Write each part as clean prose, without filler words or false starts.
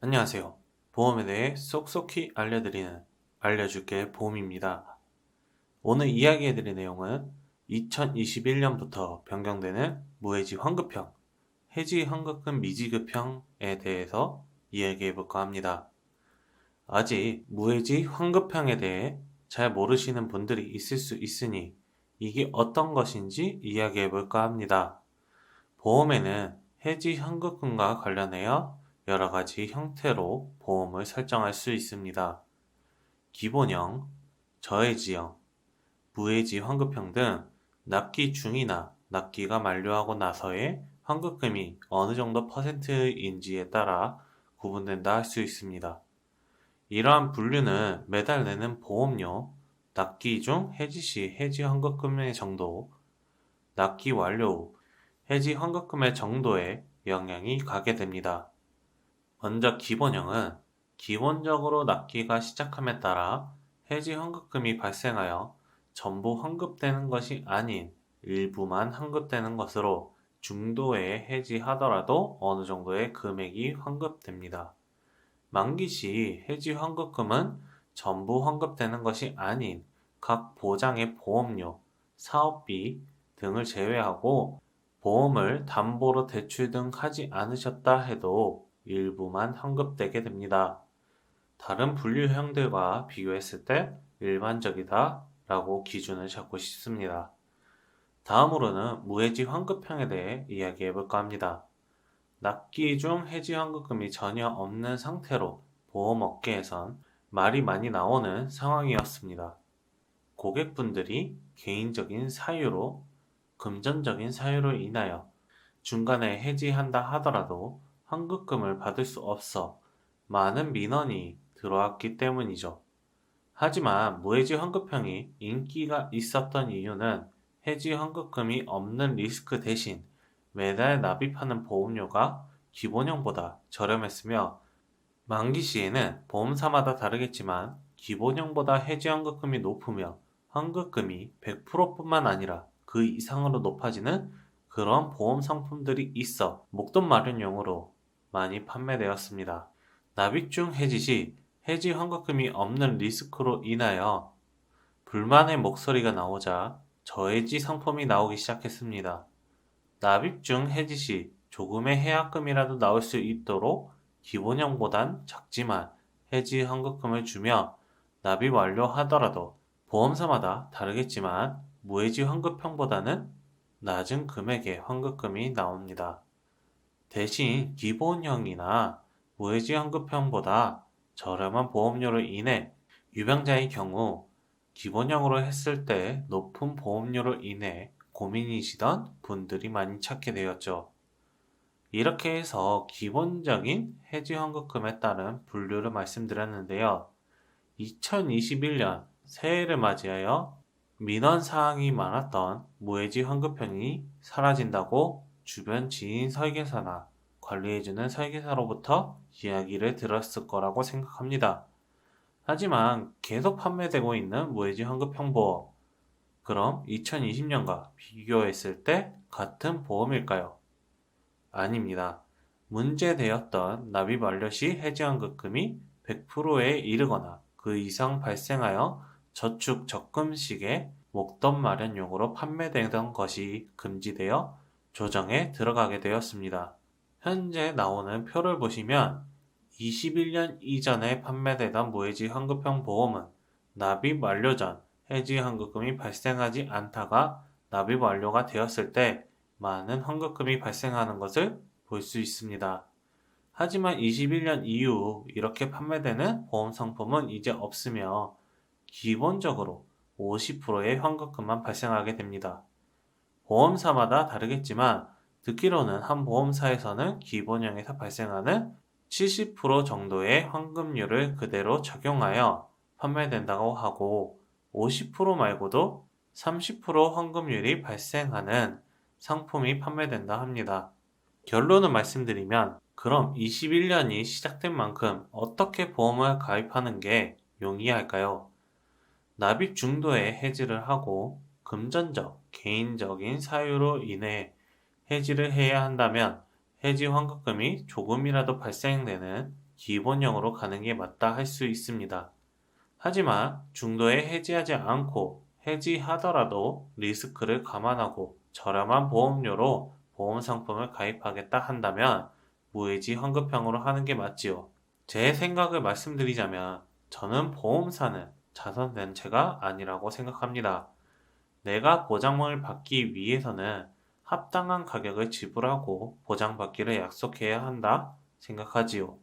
안녕하세요. 보험에 대해 쏙쏙히 알려줄게 보험입니다. 오늘 이야기해드릴 내용은 2021년부터 변경되는 무해지 환급형, 해지 환급금 미지급형에 대해서 이야기해볼까 합니다. 아직 무해지 환급형에 대해 잘 모르시는 분들이 있을 수 있으니 이게 어떤 것인지 이야기해볼까 합니다. 보험에는 해지 환급금과 관련하여 여러 가지 형태로 보험을 설정할 수 있습니다. 기본형, 저해지형, 무해지 환급형 등 납기 중이나 납기가 만료하고 나서의 환급금이 어느 정도 퍼센트인지에 따라 구분된다 할 수 있습니다. 이러한 분류는 매달 내는 보험료, 납기 중 해지 시 해지 환급금의 정도, 납기 완료 후 해지 환급금의 정도에 영향이 가게 됩니다. 먼저 기본형은 기본적으로 납기가 시작함에 따라 해지 환급금이 발생하여 전부 환급되는 것이 아닌 일부만 환급되는 것으로 중도에 해지하더라도 어느 정도의 금액이 환급됩니다. 만기 시 해지 환급금은 전부 환급되는 것이 아닌 각 보장의 보험료, 사업비 등을 제외하고 보험을 담보로 대출 등 하지 않으셨다 해도 일부만 환급되게 됩니다. 다른 분류형들과 비교했을 때 일반적이다 라고 기준을 잡고 싶습니다. 다음으로는 무해지 환급형에 대해 이야기해 볼까 합니다. 납기 중 해지 환급금이 전혀 없는 상태로 보험업계에선 말이 많이 나오는 상황이었습니다. 고객분들이 개인적인 사유로 금전적인 사유로 인하여 중간에 해지한다 하더라도 환급금을 받을 수 없어 많은 민원이 들어왔기 때문이죠. 하지만 무해지 환급형이 인기가 있었던 이유는 해지 환급금이 없는 리스크 대신 매달 납입하는 보험료가 기본형보다 저렴했으며 만기 시에는 보험사마다 다르겠지만 기본형보다 해지 환급금이 높으며 환급금이 100%뿐만 아니라 그 이상으로 높아지는 그런 보험 상품들이 있어 목돈 마련용으로 많이 판매되었습니다. 납입 중 해지 시 해지 환급금이 없는 리스크로 인하여 불만의 목소리가 나오자 저해지 상품이 나오기 시작했습니다. 납입 중 해지 시 조금의 해약금이라도 나올 수 있도록 기본형보단 작지만 해지 환급금을 주며 납입 완료하더라도 보험사마다 다르겠지만 무해지 환급형보다는 낮은 금액의 환급금이 나옵니다. 대신 기본형이나 무해지 환급형보다 저렴한 보험료로 인해 유병자의 경우 기본형으로 했을 때 높은 보험료로 인해 고민이시던 분들이 많이 찾게 되었죠. 이렇게 해서 기본적인 해지 환급금에 따른 분류를 말씀드렸는데요. 2021년 새해를 맞이하여 민원 사항이 많았던 무해지 환급형이 사라진다고 주변 지인 설계사나 관리해주는 설계사로부터 이야기를 들었을 거라고 생각합니다. 하지만 계속 판매되고 있는 무해지 환급형 보험, 그럼 2020년과 비교했을 때 같은 보험일까요? 아닙니다. 문제되었던 납입 완료 시 해지환급금이 100%에 이르거나 그 이상 발생하여 저축 적금 식의 목돈 마련용으로 판매되던 것이 금지되어 조정에 들어가게 되었습니다. 현재 나오는 표를 보시면 21년 이전에 판매되던 무해지 환급형 보험은 납입 완료 전 해지 환급금이 발생하지 않다가 납입 완료가 되었을 때 많은 환급금이 발생하는 것을 볼 수 있습니다. 하지만 21년 이후 이렇게 판매되는 보험 상품은 이제 없으며 기본적으로 50%의 환급금만 발생하게 됩니다. 보험사마다 다르겠지만 듣기로는 한 보험사에서는 기본형에서 발생하는 70% 정도의 환급률을 그대로 적용하여 판매된다고 하고 50% 말고도 30% 환급률이 발생하는 상품이 판매된다 합니다. 결론을 말씀드리면 그럼 21년이 시작된 만큼 어떻게 보험을 가입하는 게 용이할까요? 납입 중도에 해지를 하고 금전적, 개인적인 사유로 인해 해지를 해야 한다면 해지 환급금이 조금이라도 발생되는 기본형으로 가는 게 맞다 할 수 있습니다. 하지만 중도에 해지하지 않고 해지하더라도 리스크를 감안하고 저렴한 보험료로 보험 상품을 가입하겠다 한다면 무해지 환급형으로 하는 게 맞지요. 제 생각을 말씀드리자면 저는 보험사는 자선 단체가 아니라고 생각합니다. 내가 보장을 받기 위해서는 합당한 가격을 지불하고 보장받기를 약속해야 한다 생각하지요.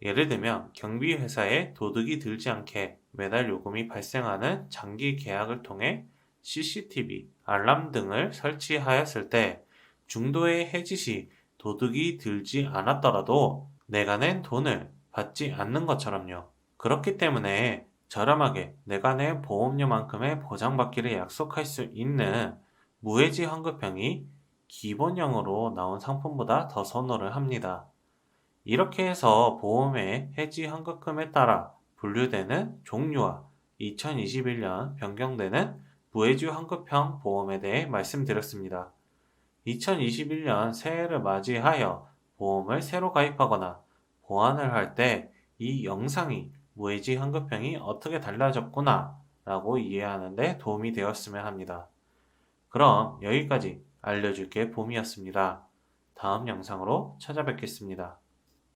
예를 들면 경비회사에 도둑이 들지 않게 매달 요금이 발생하는 장기 계약을 통해 CCTV, 알람 등을 설치하였을 때 중도의 해지 시 도둑이 들지 않았더라도 내가 낸 돈을 받지 않는 것처럼요. 그렇기 때문에 저렴하게 내가 낸 보험료만큼의 보장받기를 약속할 수 있는 무해지 환급형이 기본형으로 나온 상품보다 더 선호를 합니다. 이렇게 해서 보험의 해지 환급금에 따라 분류되는 종류와 2021년 변경되는 무해지 환급형 보험에 대해 말씀드렸습니다. 2021년 새해를 맞이하여 보험을 새로 가입하거나 보완을 할 때 이 영상이 무해지 환급형이 어떻게 달라졌구나 라고 이해하는 데 도움이 되었으면 합니다. 그럼 여기까지 알려줄게 봄이었습니다. 다음 영상으로 찾아뵙겠습니다.